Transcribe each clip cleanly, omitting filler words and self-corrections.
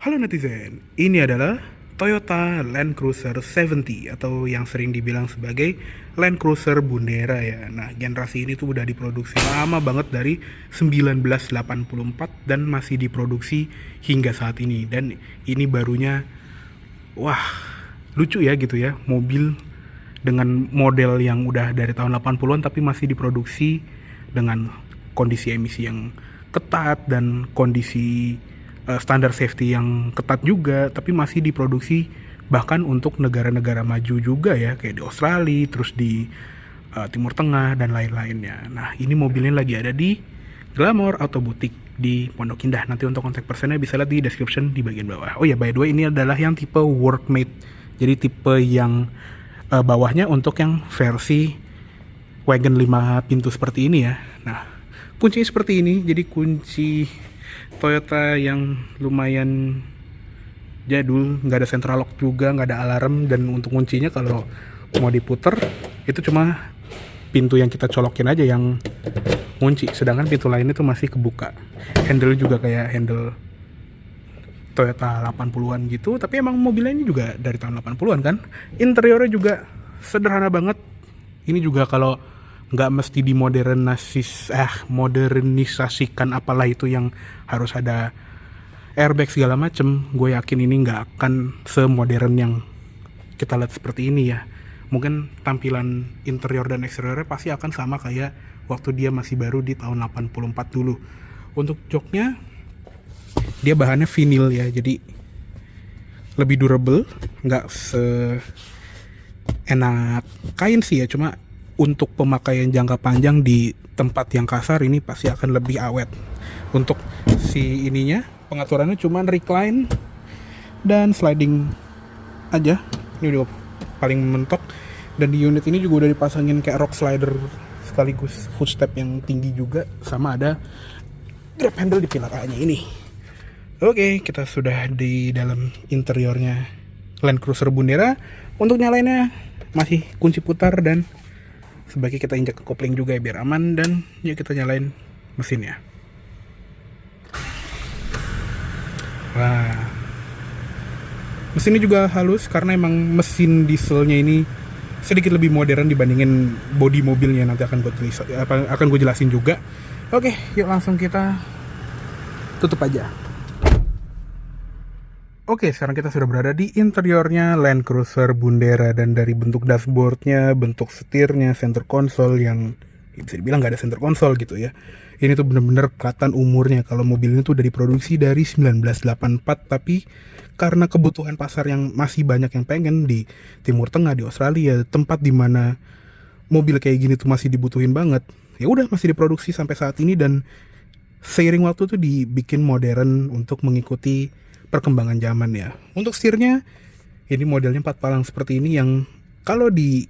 Halo netizen, ini adalah Toyota Land Cruiser 70 atau yang sering dibilang sebagai Land Cruiser Bundera ya. Nah, generasi ini tuh udah diproduksi lama banget dari 1984 dan masih diproduksi hingga saat ini. Dan ini barunya, wah, lucu ya gitu ya, mobil dengan model yang udah dari tahun 80-an tapi masih diproduksi dengan kondisi emisi yang ketat dan kondisi standar safety yang ketat juga, tapi masih diproduksi bahkan untuk negara-negara maju juga ya, kayak di Australia, terus di Timur Tengah dan lain-lainnya. Nah, ini mobilnya lagi ada di Glamour Auto Boutique di Pondok Indah. Nanti untuk kontak personnya bisa lihat di description di bagian bawah. Oh ya, by the way, ini adalah yang tipe Workmate. Jadi tipe yang bawahnya untuk yang versi wagon 5 pintu seperti ini ya. Nah, kuncinya seperti ini. Jadi kunci Toyota yang lumayan jadul, nggak ada central lock juga, nggak ada alarm, dan untuk kuncinya kalau mau diputer itu cuma pintu yang kita colokin aja yang kunci, sedangkan pintu lainnya tuh masih kebuka. Handle juga kayak handle Toyota 80-an gitu, tapi emang mobilnya ini juga dari tahun 80-an kan. Interiornya juga sederhana banget. Ini juga kalau nggak mesti modernisasikan apalah itu yang harus ada airbag segala macem. Gue yakin ini nggak akan semodern yang kita lihat seperti ini ya. Mungkin tampilan interior dan eksteriornya pasti akan sama kayak waktu dia masih baru di tahun 84 dulu. Untuk joknya, dia bahannya vinil ya, jadi lebih durable, nggak enak kain sih ya, cuma untuk pemakaian jangka panjang di tempat yang kasar ini pasti akan lebih awet. Untuk si ininya, pengaturannya cuma recline dan sliding aja. Ini udah paling mentok. Dan di unit ini juga udah dipasangin kayak rock slider sekaligus footstep yang tinggi juga, sama ada grab handle di pilar A nya ini. Oke, kita sudah di dalam interiornya Land Cruiser Bundera. Untuk nyalainnya masih kunci putar, dan sebaiknya kita injak ke kopling juga ya biar aman. Dan yuk kita nyalain mesinnya. Wah, mesinnya juga halus karena emang mesin dieselnya ini sedikit lebih modern dibandingin bodi mobilnya. Nanti akan gue jelasin juga. Oke, yuk langsung kita tutup aja. Oke, sekarang kita sudah berada di interiornya Land Cruiser Bundera, dan dari bentuk dashboardnya, bentuk setirnya, center console yang bisa dibilang nggak ada center console gitu ya. Ini tuh bener-bener kelihatan umurnya kalau mobil ini tuh udah diproduksi dari 1984, tapi karena kebutuhan pasar yang masih banyak yang pengen di Timur Tengah, di Australia, tempat dimana mobil kayak gini tuh masih dibutuhin banget, ya udah masih diproduksi sampai saat ini. Dan seiring waktu tuh dibikin modern untuk mengikuti perkembangan zaman ya. Untuk setirnya, ini modelnya 4 palang seperti ini, yang kalau di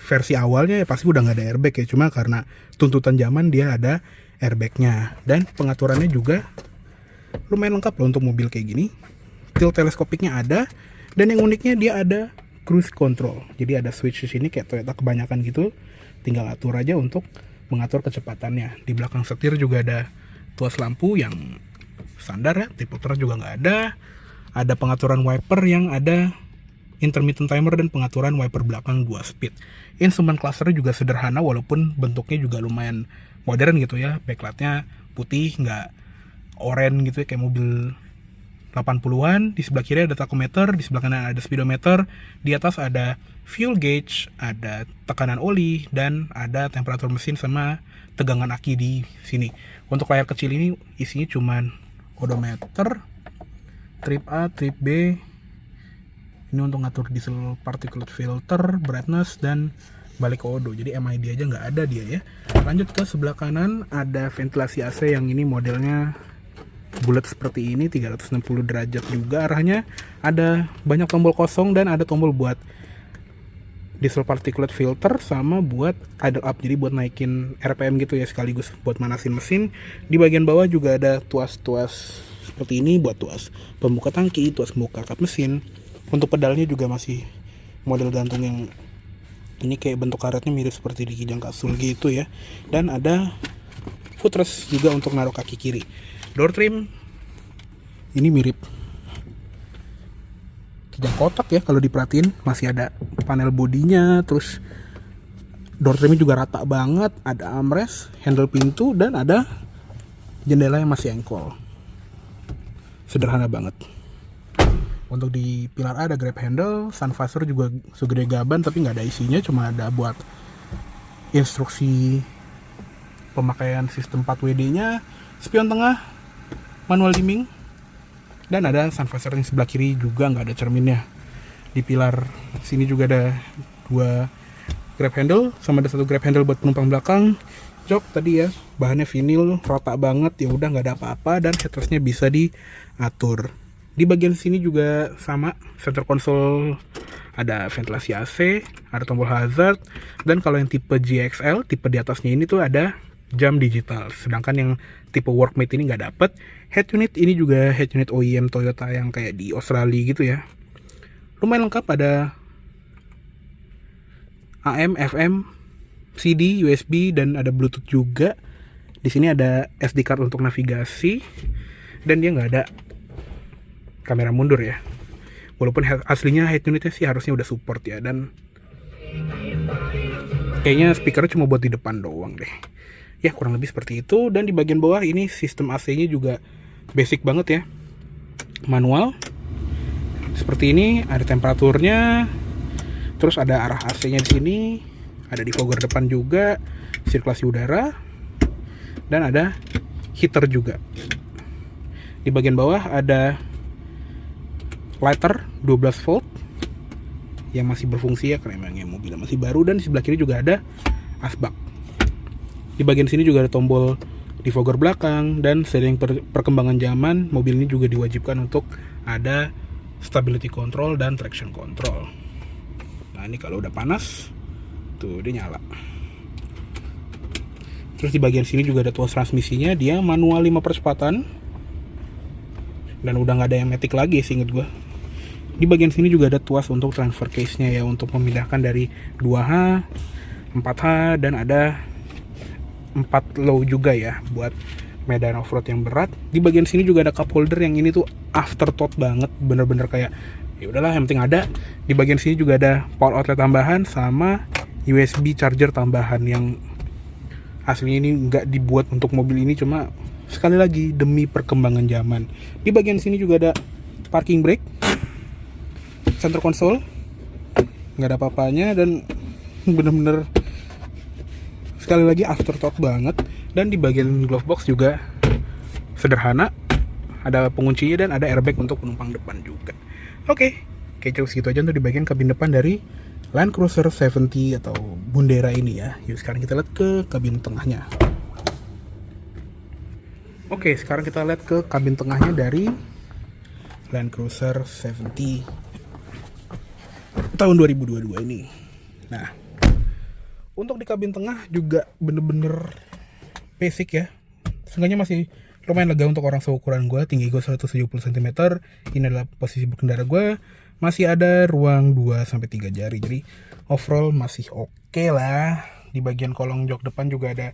versi awalnya ya pasti udah nggak ada airbag ya, cuma karena tuntutan zaman dia ada airbagnya. Dan pengaturannya juga lumayan lengkap loh untuk mobil kayak gini. Tilt teleskopiknya ada, dan yang uniknya dia ada cruise control. Jadi ada switch di sini kayak Toyota kebanyakan gitu, tinggal atur aja untuk mengatur kecepatannya. Di belakang setir juga ada tuas lampu yang standar ya, tip putar juga nggak ada. Ada pengaturan wiper yang ada intermittent timer dan pengaturan wiper belakang 2 speed. Instrument clusternya juga sederhana walaupun bentuknya juga lumayan modern gitu ya. Backlightnya putih, nggak oranye gitu ya kayak mobil 80-an. Di sebelah kiri ada tachometer, di sebelah kanan ada speedometer, di atas ada fuel gauge, ada tekanan oli, dan ada temperatur mesin sama tegangan aki di sini. Untuk layar kecil ini isinya cuman odometer, trip A, trip B. Ini untuk ngatur diesel particulate filter, brightness, dan balik ke odo. Jadi MID aja nggak ada dia ya. Lanjut ke sebelah kanan, ada ventilasi AC yang ini modelnya bulat seperti ini, 360 derajat juga arahnya. Ada banyak tombol kosong dan ada tombol buat diesel particulate filter sama buat idle up, jadi buat naikin RPM gitu ya, sekaligus buat manasin mesin. Di bagian bawah juga ada tuas-tuas seperti ini buat tuas pembuka tangki, tuas pembuka kap mesin. Untuk pedalnya juga masih model gantung yang ini kayak bentuk karetnya mirip seperti di kijang kapsul gitu ya. Dan ada footrest juga untuk naruh kaki kiri. Door trim ini mirip sejam kotak ya kalau diperhatiin. Masih ada panel bodinya, terus door trimnya juga rata banget, ada armrest, handle pintu, dan ada jendela yang masih engkol. Sederhana banget. Untuk di pilar A ada grab handle, sun visor juga segede gaban tapi nggak ada isinya, cuma ada buat instruksi pemakaian sistem 4WD-nya. Spion tengah, manual dimming, dan ada sun visor yang sebelah kiri juga nggak ada cerminnya. Di pilar sini juga ada 2 grab handle, sama ada 1 grab handle buat penumpang belakang. Jok tadi ya, bahannya vinil, rata banget, ya udah nggak ada apa-apa, dan headrestnya bisa diatur. Di bagian sini juga sama, center console ada ventilasi AC, ada tombol hazard, dan kalau yang tipe GXL, tipe di atasnya ini tuh ada jam digital, sedangkan yang tipe workmate ini nggak dapet. Head unit ini juga head unit OEM Toyota yang kayak di Australia gitu ya. Lumayan lengkap, ada AM, FM, CD, USB, dan ada Bluetooth juga. Di sini ada SD card untuk navigasi, dan dia nggak ada kamera mundur ya. Walaupun aslinya head unitnya sih harusnya udah support ya, dan kayaknya speakernya cuma buat di depan doang deh. Ya kurang lebih seperti itu. Dan di bagian bawah ini sistem AC-nya juga basic banget ya, manual. Seperti ini, ada temperaturnya. Terus ada arah AC-nya di sini, ada defogger depan juga, sirkulasi udara, dan ada heater juga. Di bagian bawah ada lighter 12 volt yang masih berfungsi ya, karena memang mobilnya masih baru. Dan di sebelah kiri juga ada asbak. Di bagian sini juga ada tombol defogger belakang, dan seiring perkembangan zaman, mobil ini juga diwajibkan untuk ada stability control dan traction control. Nah ini kalau udah panas tuh dia nyala. Terus di bagian sini juga ada tuas transmisinya, dia manual 5 percepatan, dan udah nggak ada yang matic lagi sih inget gue. Di bagian sini juga ada tuas untuk transfer case-nya ya, untuk memindahkan dari 2H, 4H, dan ada 4 low juga ya buat medan off-road yang berat. Di bagian sini juga ada cup holder yang ini tuh afterthought banget, bener-bener kayak ya udahlah yang penting ada. Di bagian sini juga ada power outlet tambahan sama USB charger tambahan yang aslinya ini nggak dibuat untuk mobil ini, cuma sekali lagi demi perkembangan zaman. Di bagian sini juga ada parking brake, center console, nggak ada apa-apanya, dan bener-bener sekali lagi afterthought banget. Dan di bagian glove box juga sederhana, ada penguncinya dan ada airbag untuk penumpang depan juga. Oke, kayaknya segitu aja untuk di bagian kabin depan dari Land Cruiser 70 atau Bundera ini ya. Yuk sekarang kita lihat ke kabin tengahnya. Oke, sekarang kita lihat ke kabin tengahnya dari Land Cruiser 70 tahun 2022 ini. Nah, untuk di kabin tengah juga bener-bener basic ya. Seenggaknya masih lumayan lega untuk orang seukuran gue. Tinggi gue 170 cm. Ini adalah posisi berkendara gue. Masih ada ruang 2-3 jari. Jadi overall masih oke lah. Di bagian kolong jok depan juga ada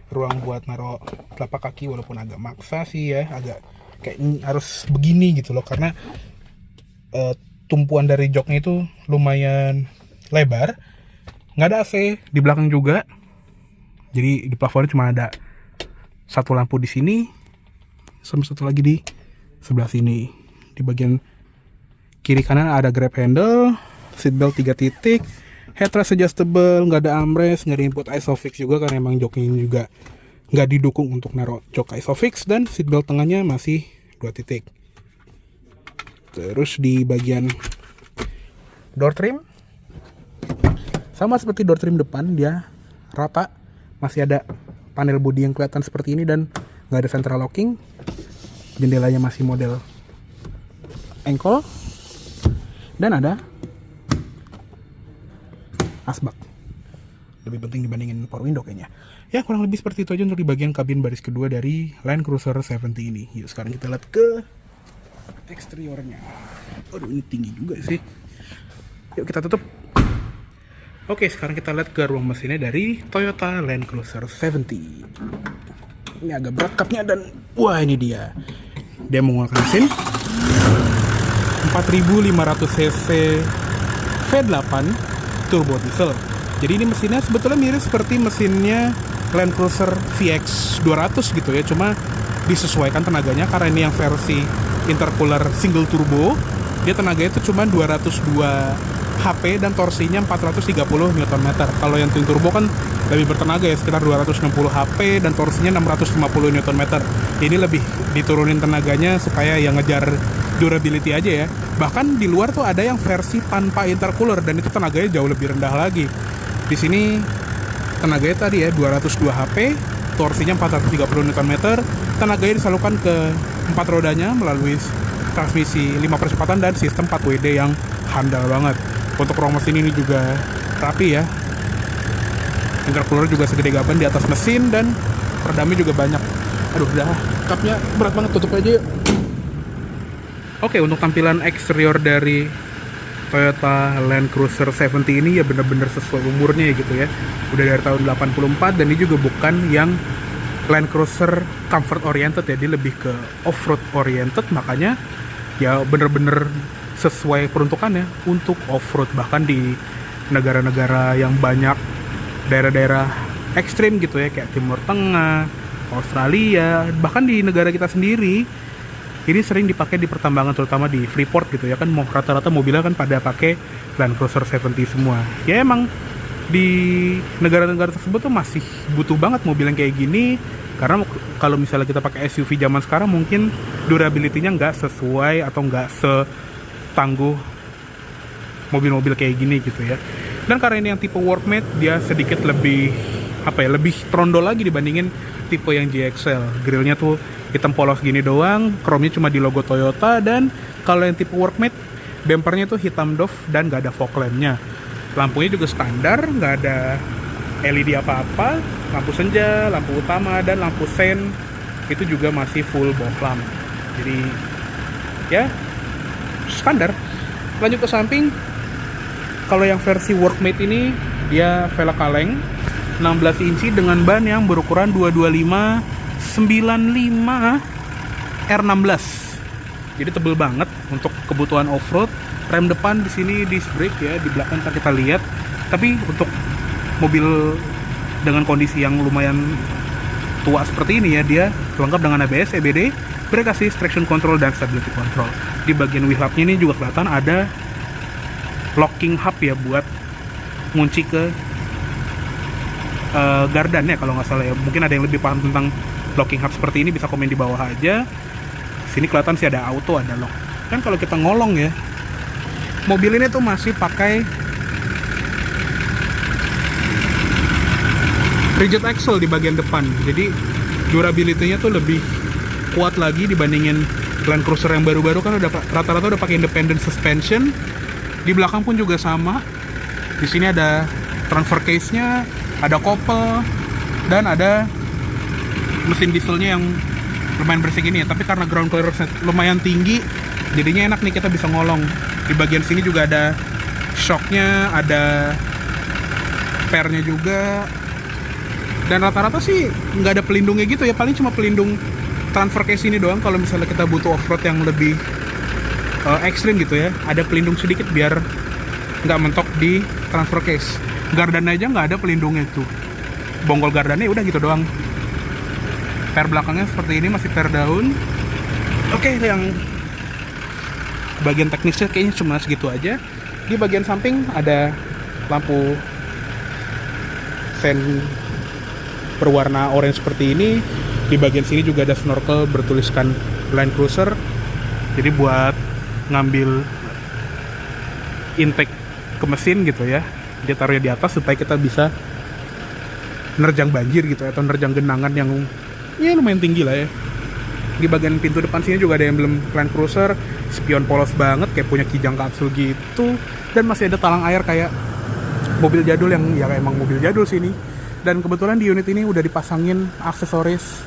ruang buat naruh telapak kaki, walaupun agak maksa sih ya, agak kayak harus begini gitu loh, karena tumpuan dari joknya itu lumayan lebar. Nggak ada AC di belakang juga, jadi di plafonnya cuma ada satu lampu di sini sama satu lagi di sebelah sini. Di bagian kiri kanan ada grab handle, seatbelt 3 titik, headrest adjustable, nggak ada armrest, nggak ada input isofix juga karena emang joknya ini juga nggak didukung untuk naruh jok isofix, dan seatbelt tengahnya masih 2 titik. Terus di bagian door trim sama seperti door trim depan, dia rata, masih ada panel bodi yang kelihatan seperti ini dan nggak ada central locking. Jendelanya masih model engkol dan ada asbak. Lebih penting dibandingin power window kayaknya. Ya kurang lebih seperti itu aja untuk di bagian kabin baris kedua dari Land Cruiser 70 ini. Yuk sekarang kita lihat ke eksteriornya. Aduh ini tinggi juga sih. Yuk kita tutup. Oke, sekarang kita lihat ke ruang mesinnya dari Toyota Land Cruiser 70. Ini agak berat cupnya dan wah ini dia. Dia mengeluarkan mesin. 4500 cc V8 turbo diesel. Jadi ini mesinnya sebetulnya mirip seperti mesinnya Land Cruiser VX 200 gitu ya, cuma disesuaikan tenaganya karena ini yang versi intercooler single turbo. Dia tenaganya itu cuma 202 HP dan torsinya 430 Nm. Kalau yang twin turbo kan lebih bertenaga ya, sekitar 260 HP dan torsinya 650 Nm. Ini lebih diturunin tenaganya supaya yang ngejar durability aja ya. Bahkan di luar tuh ada yang versi tanpa intercooler dan itu tenaganya jauh lebih rendah lagi. Di sini tenaganya tadi ya 202 HP, torsinya 430 Nm. Tenaganya disalurkan ke 4 rodanya melalui transmisi 5 percepatan dan sistem 4WD yang handal banget. Untuk ruang mesin ini juga rapi ya. Intercooler juga segede gaban di atas mesin dan peredamnya juga banyak. Aduh, udah kapnya berat banget, tutup aja yuk. Oke, untuk tampilan eksterior dari Toyota Land Cruiser 70 ini ya bener-bener sesuai umurnya ya gitu ya. Udah dari tahun 84 dan ini juga bukan yang Land Cruiser comfort oriented ya, dia lebih ke off-road oriented, makanya ya bener-bener sesuai peruntukannya untuk off-road. Bahkan di negara-negara yang banyak daerah-daerah ekstrim gitu ya, kayak Timur Tengah, Australia, bahkan di negara kita sendiri ini sering dipakai di pertambangan, terutama di Freeport gitu ya kan, mau rata-rata mobilnya kan pada pakai Land Cruiser 70 semua. Ya emang di negara-negara tersebut tuh masih butuh banget mobil yang kayak gini, karena kalau misalnya kita pakai SUV zaman sekarang mungkin durability-nya nggak sesuai atau nggak setangguh mobil-mobil kayak gini gitu ya. Dan karena ini yang tipe Workmate, dia sedikit lebih lebih trondol lagi dibandingin tipe yang GXL. Grillnya tuh hitam polos gini doang, chrome-nya cuma di logo Toyota, dan kalau yang tipe Workmate bempernya tuh hitam doff dan nggak ada fog lamp-nya. Lampunya juga standar, nggak ada LED apa-apa, lampu senja, lampu utama, dan lampu sen itu juga masih full bohlam. Jadi ya standar. Lanjut ke samping, kalau yang versi Workmate ini dia velg kaleng 16 inci dengan ban yang berukuran 225/95 R16. Jadi tebel banget untuk kebutuhan off-road. Rem depan di sini disc brake ya, di belakang ntar kita lihat. Tapi untuk mobil dengan kondisi yang lumayan tua seperti ini ya, dia lengkap dengan ABS, EBD, brake assist, traction control, dan stability control. Di bagian wheel hubnya ini juga kelihatan ada locking hub ya buat ngunci ke gardan ya kalau nggak salah ya. Mungkin ada yang lebih paham tentang locking hub seperti ini, bisa komen di bawah aja. Sini kelihatan sih ada auto, ada lock. Dan kalau kita ngolong ya, mobil ini tuh masih pakai rigid axle di bagian depan. Jadi durability-nya tuh lebih kuat lagi dibandingin Land Cruiser yang baru-baru kan udah rata-rata udah pakai independent suspension. Di belakang pun juga sama. Di sini ada transfer case-nya, ada kopel, dan ada mesin dieselnya yang lumayan bersih gini ya. Tapi karena ground clearance lumayan tinggi, jadinya enak nih kita bisa ngolong. Di bagian sini juga ada shocknya, ada pernya juga. Dan rata-rata sih nggak ada pelindungnya gitu ya, paling cuma pelindung transfer case ini doang. Kalau misalnya kita butuh off-road yang lebih ekstrim gitu ya, ada pelindung sedikit biar nggak mentok di transfer case. Gardan aja nggak ada pelindungnya tuh, bonggol gardannya udah gitu doang. Per belakangnya seperti ini, masih per daun. Oke, yang bagian teknisnya kayaknya cuma segitu aja. Di bagian samping ada lampu sen berwarna orange seperti ini. Di bagian sini juga ada snorkel bertuliskan Land Cruiser. Jadi buat ngambil intake ke mesin gitu ya, dia taruhnya di atas supaya kita bisa nerjang banjir gitu atau nerjang genangan yang ya lumayan tinggi lah ya. Di bagian pintu depan sini juga ada emblem Land Cruiser, spion polos banget kayak punya kijang kapsul gitu, dan masih ada talang air kayak mobil jadul yang ya emang mobil jadul sini. Dan kebetulan di unit ini udah dipasangin aksesoris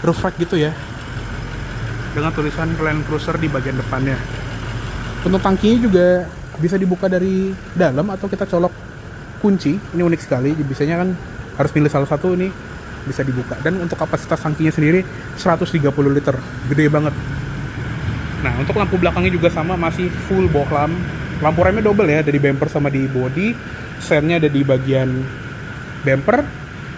roof rack gitu ya, dengan tulisan Land Cruiser di bagian depannya. Untuk tangkinya juga bisa dibuka dari dalam atau kita colok kunci. Ini unik sekali, biasanya kan harus pilih salah satu, ini bisa dibuka. Dan untuk kapasitas tangkinya sendiri 130 liter, gede banget. Nah, untuk lampu belakangnya juga sama, masih full bohlam. Lampu remnya double ya, ada di bumper sama di body. Sennya ada di bagian bumper.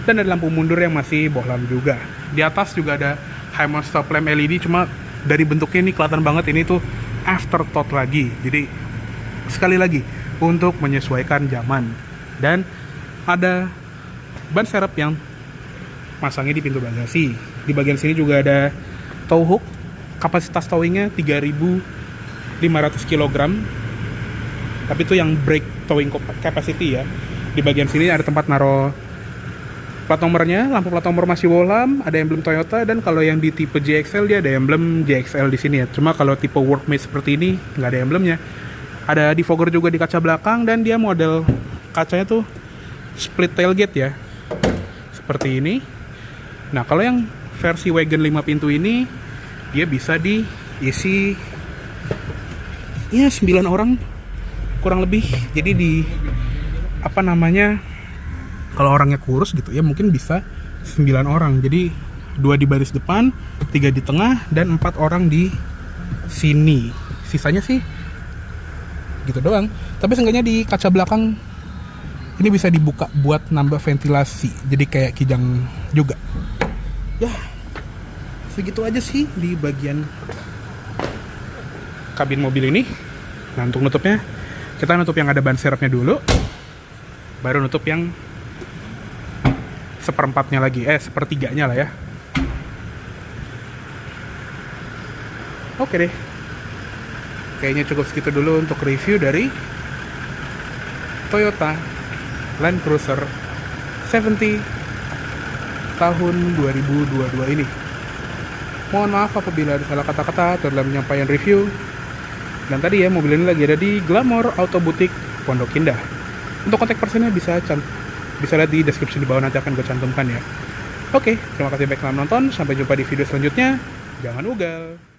Dan ada lampu mundur yang masih bohlam juga. Di atas juga ada high mount stop lamp LED, cuma dari bentuknya ini kelihatan banget ini tuh afterthought lagi. Jadi sekali lagi untuk menyesuaikan zaman. Dan ada ban serep yang masangnya di pintu bagasi. Di bagian sini juga ada tow hook. Kapasitas towingnya 3.500 kg. Tapi itu yang brake towing capacity ya. Di bagian sini ada tempat naruh plat nomornya, lampu plat nomor masih bohlam, ada emblem Toyota, dan kalau yang di tipe JXL dia ada emblem JXL di sini ya. Cuma kalau tipe Workmate seperti ini nggak ada emblemnya. Ada defogger juga di kaca belakang, dan dia model kacanya tuh split tailgate ya. Seperti ini. Nah, kalau yang versi wagon 5 pintu ini dia bisa diisi ya 9 orang kurang lebih. Jadi di kalau orangnya kurus gitu ya mungkin bisa 9 orang. Jadi 2 di baris depan, 3 di tengah, dan 4 orang di sini. Sisanya sih gitu doang. Tapi seenggaknya di kaca belakang ini bisa dibuka buat nambah ventilasi. Jadi kayak kijang juga. Ya, segitu aja sih di bagian kabin mobil ini. Nah, untuk nutupnya kita nutup yang ada ban serepnya dulu, baru nutup yang seperempatnya lagi, sepertiganya lah ya. Oke deh, kayaknya cukup segitu dulu untuk review dari Toyota Land Cruiser 70 tahun 2022 ini. Mohon maaf apabila ada salah kata-kata dalam penyampaian review. Dan tadi ya, mobil ini lagi ada di Glamour Auto Boutique Pondok Indah. Untuk kontak personnya bisa lihat di deskripsi di bawah, nanti akan gue cantumkan ya. Oke, terima kasih banyak telah menonton. Sampai jumpa di video selanjutnya. Jangan ugal.